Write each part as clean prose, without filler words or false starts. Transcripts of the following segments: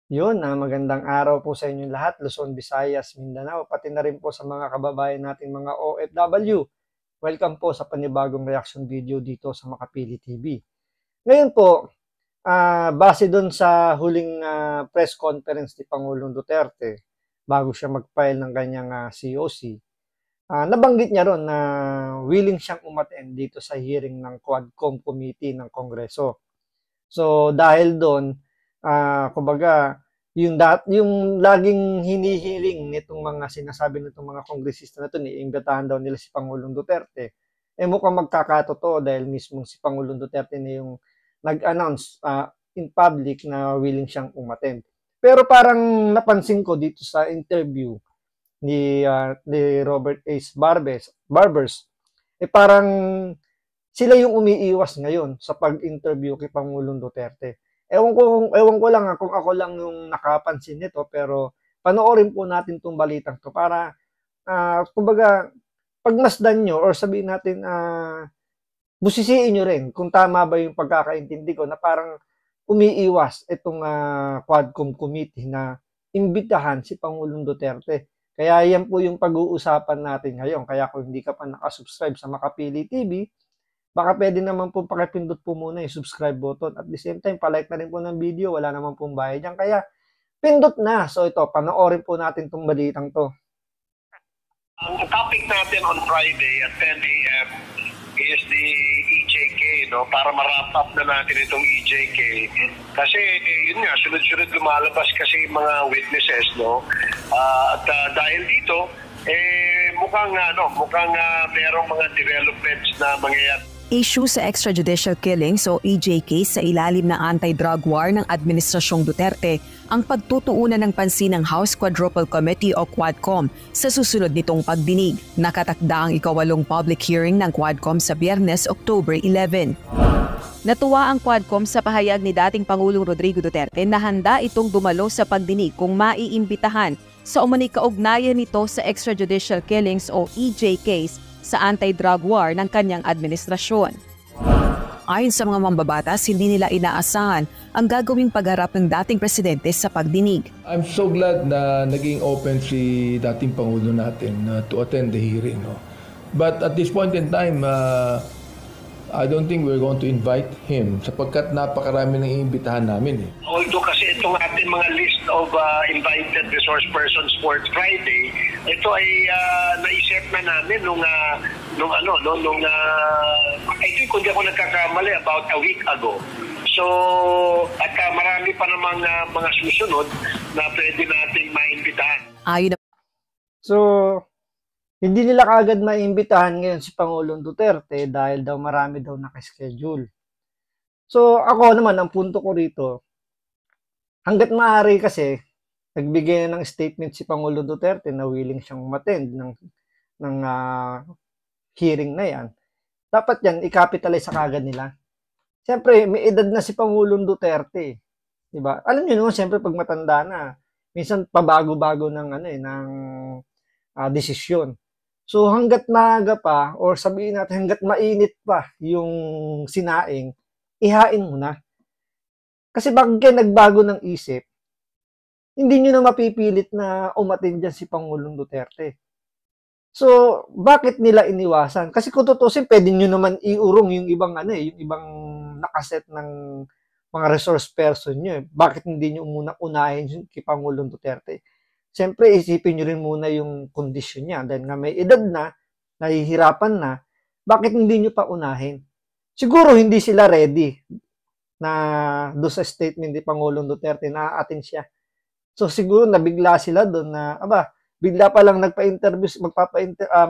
Magandang araw po sa inyong lahat, Luzon, Visayas, Mindanao, pati na rin po sa mga kababayan nating mga OFW. Welcome po sa panibagong reaction video dito sa Makapili TV. Ngayon po, base doon sa huling press conference ni Pangulong Duterte, bago siya mag-file ng kanyang COC, nabanggit niya ron na willing siyang umattend dito sa hearing ng Quadcom Committee ng Kongreso. So dahil doon, kumbaga yung laging hinihiling nitong mga sinasabi nitong mga kongresista na 'to, iimbitahan daw nila si Pangulong Duterte, mukhang magkakatotoo dahil mismong si Pangulong Duterte na yung nag-announce in public na willing siyang umattend. Pero parang napansin ko dito sa interview ni Robert Ace Barbers, parang sila yung umiiwas ngayon sa pag-interview kay Pangulong Duterte. Ewan ko lang kung ako lang yung nakapansin nito, pero panoorin po natin tong balitang to para kumbaga pagmasdan nyo or sabihin natin busisiin nyo rin kung tama ba yung pagkakaintindi ko na parang umiiwas itong Quadcom Committee na imbitahan si Pangulong Duterte. Kaya yan po yung pag-uusapan natin ngayon. Kaya kung hindi ka pa nakasubscribe sa Makapili TV, baka pwede naman po pakipindot po muna yung subscribe button. At the same time, palike na rin po ng video. Wala naman pong bayad yan. Kaya, pindot na. So ito, panoorin po natin itong balitang to. Ang topic natin on Friday at 10 a.m. is the EJK, no? Para ma-wrap up na natin itong EJK. Kasi, yun nga, sunod-sunod lumalabas kasi mga witnesses, no? Dahil dito, mukhang merong mga developments na mangyayari. Issue sa extrajudicial killings o EJK sa ilalim ng anti-drug war ng Administrasyong Duterte ang pagtutuunan ng pansin ng House Quadruple Committee o Quadcom sa susunod nitong pagdinig. Nakatakda ang ikawalong public hearing ng Quadcom sa Biyernes, October 11. Natuwa ang Quadcom sa pahayag ni dating Pangulong Rodrigo Duterte na handa itong dumalo sa pagdinig kung maiimbitahan sa umano'y kaugnayan nito sa extrajudicial killings o EJKs sa anti-drug war ng kanyang administrasyon. Ayon sa mga mambabatas, hindi nila inaasahan ang gagawing pagharap ng dating presidente sa pagdinig. I'm so glad na naging open si dating Pangulo natin to attend the hearing. No? But at this point in time, I don't think we're going to invite him sapagkat napakarami ng iimbitahan namin. Although kasi itong ating mga list of invited resource persons for Friday, ito ay naisip na namin I think kung di ako nagkakamali, about a week ago. So, at marami pa namang mga susunod na pwede nating maimbitahan. So, hindi nila kaagad maiimbitahan ngayon si Pangulong Duterte dahil daw marami daw nakaschedule. So, ako naman, ang punto ko rito, hanggat maaari kasi, nagbigay ng statement si Pangulong Duterte na willing siyang umattend ng hearing na yan. Dapat yan, i-capitalize sa kagad nila. Siyempre, may edad na si Pangulong Duterte. Diba? Alam niyo naman, siyempre, pag matanda na, minsan pabago-bago ng desisyon. So hanggat maaga pa, or sabihin natin hanggat mainit pa yung sinaing, ihain mo na. Kasi bakit kayo nagbago ng isip, hindi nyo na mapipilit na umattend dyan si Pangulong Duterte. So bakit nila iniwasan? Kasi kung tutusin, pwede nyo naman iurong yung ibang yung ibang nakaset ng mga resource person nyo. Bakit hindi nyo muna unahin kay Pangulong Duterte? Siyempre, isipin nyo rin muna yung kondisyon niya. Dahil nga may edad na, nahihirapan na, bakit hindi nyo pa unahin? Siguro hindi sila ready na doon sa statement ni Pangulong Duterte na atin siya. So siguro nabigla sila doon na, bigla pa lang nagpa-interview,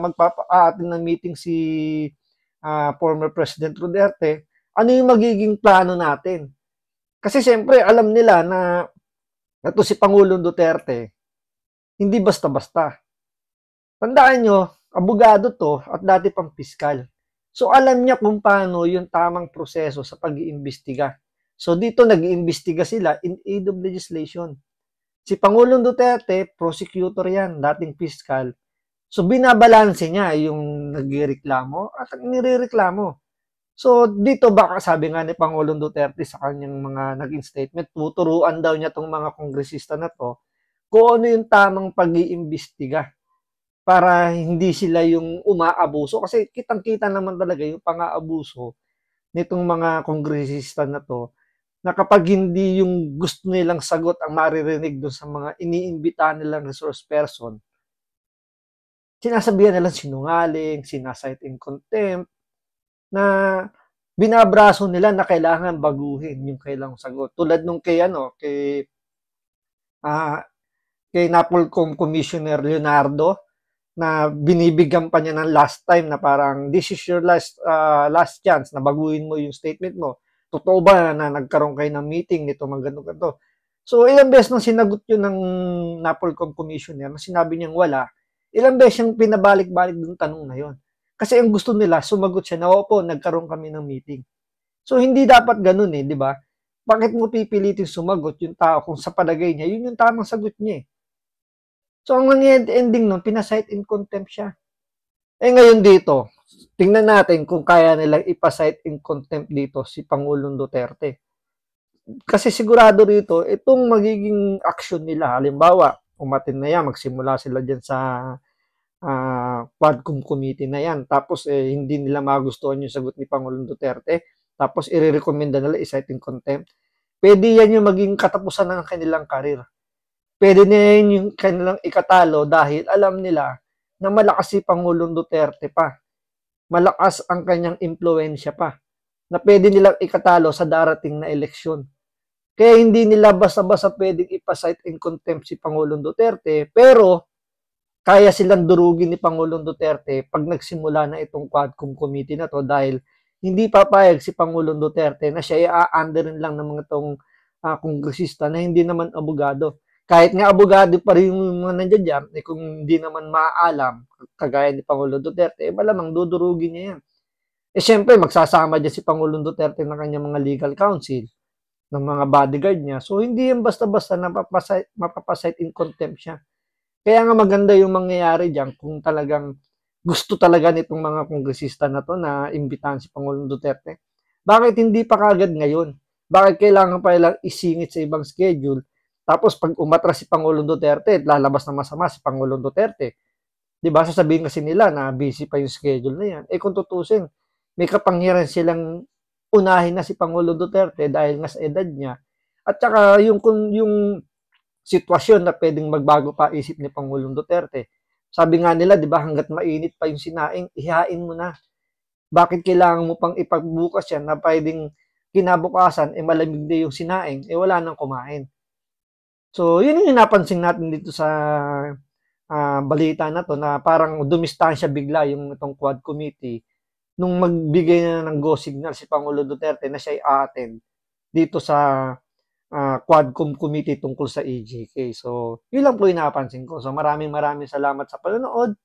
magpapa-atin ng meeting si former President Duterte. Ano yung magiging plano natin? Kasi siyempre, alam nila na ito si Pangulong Duterte, hindi basta-basta. Tandaan nyo, abogado to at dati pang piskal. So alam niya kung paano yung tamang proseso sa pag-iimbestiga. So dito nag-iimbestiga sila in aid of legislation. Si Pangulong Duterte, prosecutor yan, dating piskal. So binabalanse niya yung nagreklamo at ang nirereklamo. So, dito baka sabi nga ni Pangulong Duterte sa kanyang mga naging statement, tuturuan daw niya tong mga kongresista na to kung ano yung tamang pag-iimbestiga para hindi sila yung umaabuso. Kasi kitang-kita naman talaga yung pang-aabuso nitong mga kongresista na to, na kapag hindi yung gusto nilang sagot ang maririnig doon sa mga iniimbitahan nilang resource person, sinasabihan nilang sinungaling, sinasight in contempt, na binabraso nila na kailangan baguhin yung kailangang sagot. Tulad nung ah, kay Napolcom Commissioner Leonardo, na binibigyan pa niya ng last time na parang this is your last chance na baguhin mo yung statement mo. Totoo ba na nagkaroon kayo ng meeting nito mga ganito? So ilang beses nang sinagot yun ng Napolcom Commissioner na sinabi niyang wala, ilang beses siyang pinabalik-balik yung tanong na yun. Kasi ang gusto nila, sumagot siya na opo, nagkaroon kami ng meeting. So hindi dapat ganun di ba? Bakit mo pipilitin sumagot yung tao kung sa palagay niya, yun yung tamang sagot niya So, ang ending nun, pinasight in contempt siya. Ngayon dito, tingnan natin kung kaya nilang ipasight in contempt dito si Pangulong Duterte. Kasi sigurado rito, itong magiging action nila, halimbawa, umatin na yan, magsimula sila dyan sa Quadcom committee na yan. Tapos, hindi nila magustuhan yung sagot ni Pangulong Duterte. Tapos, i-recommenda nila i-cite in contempt. Pwede yan yung maging katapusan ng kanilang karir. Pwede na yun yung kanilang ikatalo dahil alam nila na malakas si Pangulong Duterte pa. Malakas ang kanyang impluensya pa. Na pwede nilang ikatalo sa darating na eleksyon. Kaya hindi nila basta-basta pwedeng ipasight in contempt si Pangulong Duterte, pero kaya silang durugin ni Pangulong Duterte pag nagsimula na itong Quadcom committee na to dahil hindi papayag si Pangulong Duterte na siya i-aanderin lang ng mga itong kongresista na hindi naman abogado. Kahit nga abogado pa rin yung mga nandiyan dyan, kung hindi naman maaalam, kagaya ni Pangulong Duterte, malamang dudurugin niya yan. Siyempre, magsasama dyan si Pangulong Duterte ng kanyang mga legal counsel, ng mga bodyguard niya. So, hindi yan basta-basta na mapapasight in contempt siya. Kaya nga maganda yung mangyayari dyan kung talagang gusto talaga nitong mga kongresista na to na imbitahan si Pangulong Duterte. Bakit hindi pa kagad ngayon? Bakit kailangan pa ilang isingit sa ibang schedule? Tapos pag umatras si Pangulong Duterte, lalabas na masama si Pangulong Duterte. 'Di ba? Sasabihin kasi nila na busy pa yung schedule na 'yan. Kung tutusin, may kapangyarihan silang unahin na si Pangulong Duterte dahil nga sa edad niya. At saka yung sitwasyon na pwedeng magbago pa isip ni Pangulong Duterte. Sabi nga nila, 'di ba, hangga't mainit pa yung sinaing, ihain mo na. Bakit kailangan mo pang ipagbukas yan na pwedeng kinabukasan malamig na yung sinaing, wala nang kumain. So, yun yung napansin natin dito sa balita na to na parang dumistansya bigla yung itong Quad Committee nung magbigay na ng go signal si Pangulo Duterte na siya i-attend dito sa Quadcom Committee tungkol sa EJK. So, yun lang po yung napansin ko. So, maraming salamat sa panonood.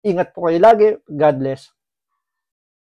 Ingat po kayo lagi. God bless.